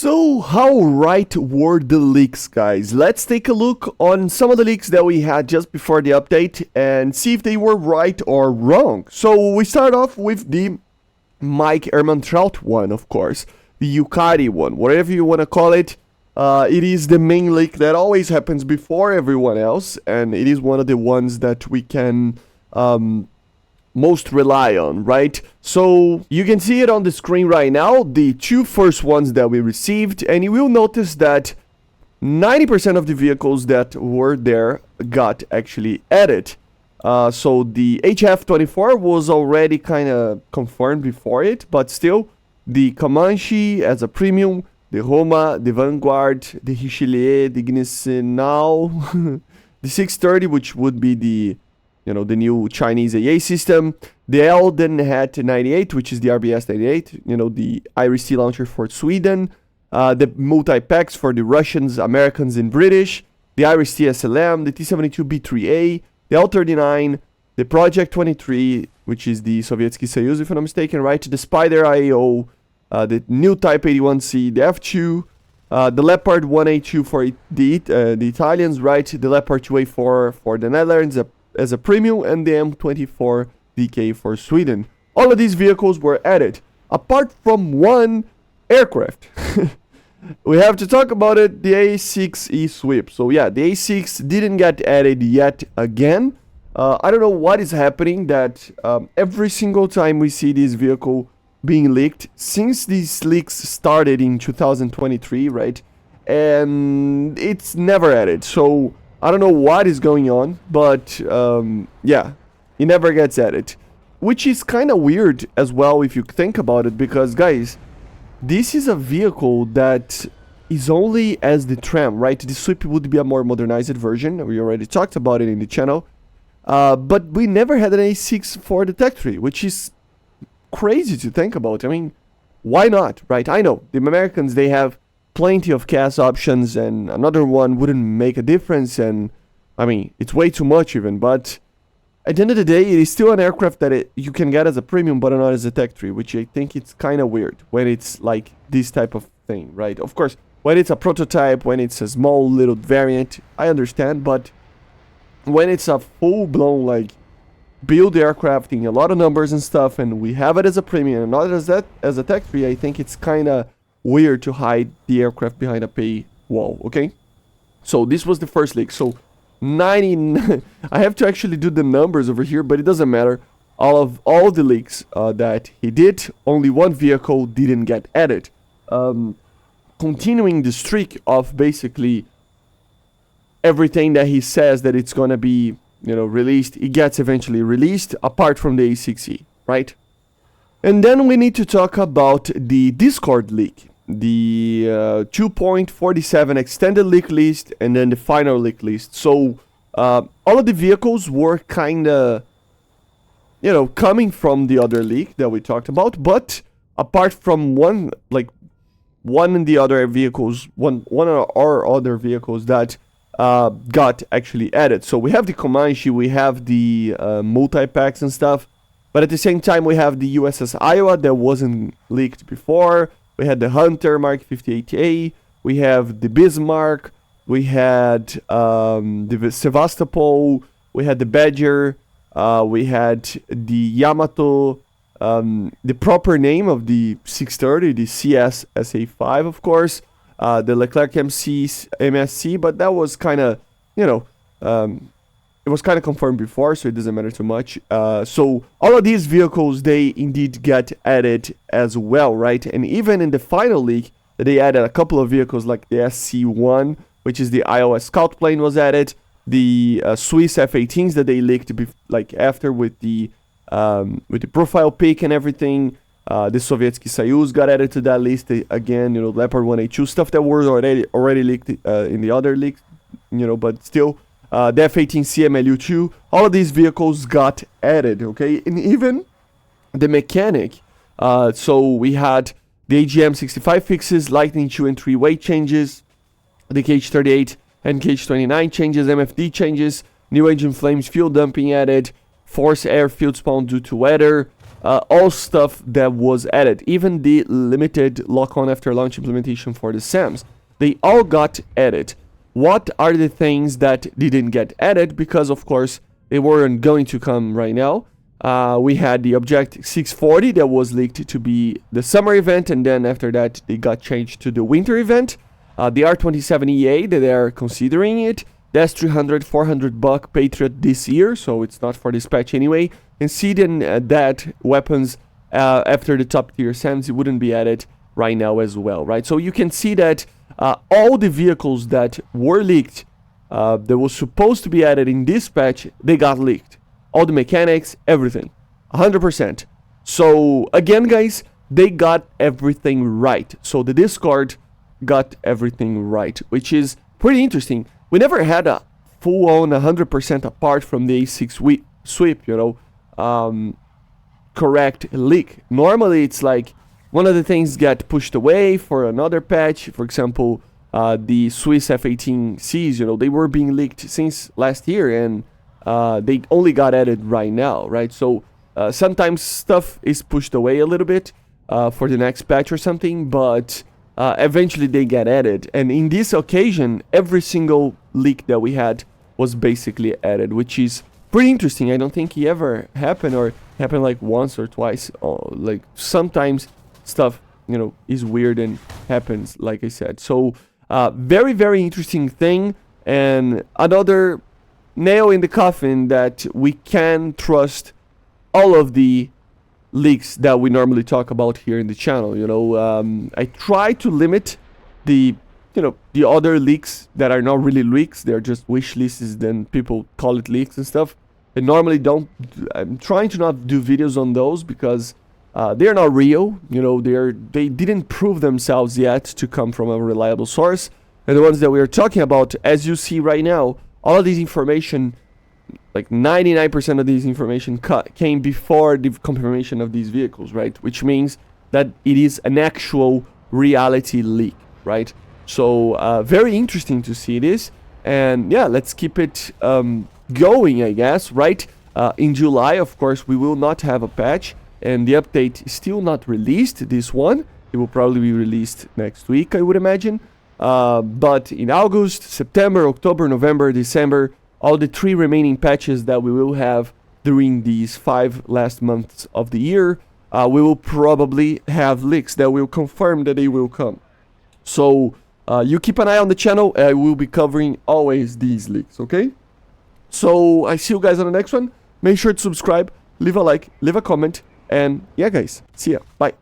So how right were the leaks, guys? Let's take a look on some of the leaks that we had just before the update and see if they were right or wrong. So we start off with the Mike Ehrmantraut one, of course, the Eucari one, whatever you want to call it. It is the main leak that always happens before everyone else, and it is one of the ones that we can most rely on, right? So you can see it on the screen right now, the two first ones that we received, and you will notice that 90% of the vehicles that were there got actually added. So the HF24 was already kind of confirmed before it, but still, the Comanche as a premium, the Roma, the Vanguard, the Richelieu, the Gneisenau, the 630, which would be the the new Chinese AA system, the Elden Hat 98, which is the RBS 98, the Iris-T launcher for Sweden, the multi-packs for the Russians, Americans, and British, the Iris-T SLM, the T-72B3A, the L-39, the Project 23, which is the Sovietsky Soyuz, if I'm not mistaken, right, the Spider IAO, the new Type 81C, the F2, the Leopard 1A2 for the Italians, right, the Leopard 2A4 for the Netherlands, as a premium, and the M24 DK for Sweden. All of these vehicles were added, apart from one aircraft. We have to talk about it, the A6E Sweep. So yeah, the A6 didn't get added yet again. I don't know what is happening that every single time we see this vehicle being leaked, since these leaks started in 2023, right, and it's never added. So I don't know what is going on, but yeah, it never gets added. Which is kind of weird as well if you think about it, because guys, this is a vehicle that is only as the tram, right? The Sweep would be a more modernized version. We already talked about it in the channel. But we never had an A6 for the Tech 3, which is crazy to think about. I mean, why not, right? I know, the Americans, they have plenty of CAS options, and another one wouldn't make a difference, and I mean, it's way too much even, but at the end of the day, it is still an aircraft that you can get as a premium, but not as a Tech 3, which I think it's kind of weird when it's like this type of thing, right? Of course, when it's a prototype, when it's a small little variant, I understand, but when it's a full-blown, like, build aircraft in a lot of numbers and stuff, and we have it as a premium and not as a Tech 3, I think it's kind of weird to hide the aircraft behind a paywall, okay? So this was the first leak. So 99, I have to actually do the numbers over here, but it doesn't matter. All the leaks that he did, only one vehicle didn't get added. Continuing the streak of basically everything that he says that it's gonna be, released, it gets eventually released, apart from the A6E, right? And then we need to talk about the Discord leak, the 2.47 extended leak list, and then the final leak list. So all of the vehicles were kind of, coming from the other leak that we talked about, but apart from one in the other vehicles, one or other vehicles that got actually added. So we have the Comanche, we have the multi-packs and stuff, but at the same time we have the USS Iowa that wasn't leaked before. We had the Hunter Mark 58A, we have the Bismarck, we had the Sevastopol, we had the Badger, we had the Yamato, the proper name of the 630, the CS SA5, of course, the Leclerc MSC, but that was kind of, it was kind of confirmed before, so it doesn't matter too much. So all of these vehicles, they indeed get added as well, right? And even in the final leak, they added a couple of vehicles like the SC1, which is the iOS Scout plane, was added. The Swiss F-18s that they leaked after with the profile pic and everything. The Sovietsky Soyuz got added to that list again. Leopard 1A2 stuff that was already leaked in the other leak. But still. The F-18C MLU2, all of these vehicles got added, okay? And even the mechanic, so we had the AGM 65 fixes, Lightning 2 and 3 weight changes, the KH-38 and KH-29 changes, MFD changes, new engine flames, fuel dumping added, force air field spawn due to weather, all stuff that was added, even the limited lock-on after launch implementation for the SAMs, they all got added. What are the things that didn't get added? Because of course they weren't going to come right now. We had the Object 640 that was leaked to be the summer event, and then after that they got changed to the winter event. The R27EA that they are considering it. The S300 $400 Patriot this year, so it's not for this patch anyway. And seeing that weapons after the top tier SAMs, it wouldn't be added right now as well, right? So you can see that all the vehicles that were leaked, that was supposed to be added in this patch, they got leaked. All the mechanics, everything, 100%. So again, guys, they got everything right. So the Discord got everything right, which is pretty interesting. We never had a full-on 100% apart from the A6 sweep, you know, correct leak. Normally, it's like one of the things get pushed away for another patch. For example, the Swiss F-18Cs, you know, they were being leaked since last year, and they only got added right now, right? So sometimes stuff is pushed away a little bit for the next patch or something, but eventually they get added. And in this occasion, every single leak that we had was basically added, which is pretty interesting. I don't think it ever happened, or happened like once or twice. Like sometimes stuff, you know, is weird and happens, like I said. So very, very interesting thing, and another nail in the coffin that we can trust all of the leaks that we normally talk about here in the channel. You know, I try to limit the, you know, the other leaks that are not really leaks. They're just wish lists, then people call it leaks and stuff. I normally don't, I'm trying to not do videos on those because they're not real. You know, they didn't prove themselves yet to come from a reliable source. And the ones that we are talking about, as you see right now, all of this information, like 99% of this information came before the confirmation of these vehicles, right? Which means that it is an actual reality leak, right? So very interesting to see this. And yeah, let's keep it going, I guess, right? In July, of course, we will not have a patch, and the update is still not released, this one. It will probably be released next week, I would imagine. But in August, September, October, November, December, all the 3 remaining patches that we will have during these 5 last months of the year, we will probably have leaks that will confirm that they will come. So you keep an eye on the channel. I will be covering always these leaks, okay? So I see you guys on the next one. Make sure to subscribe, leave a like, leave a comment, and yeah, guys, see ya. Bye.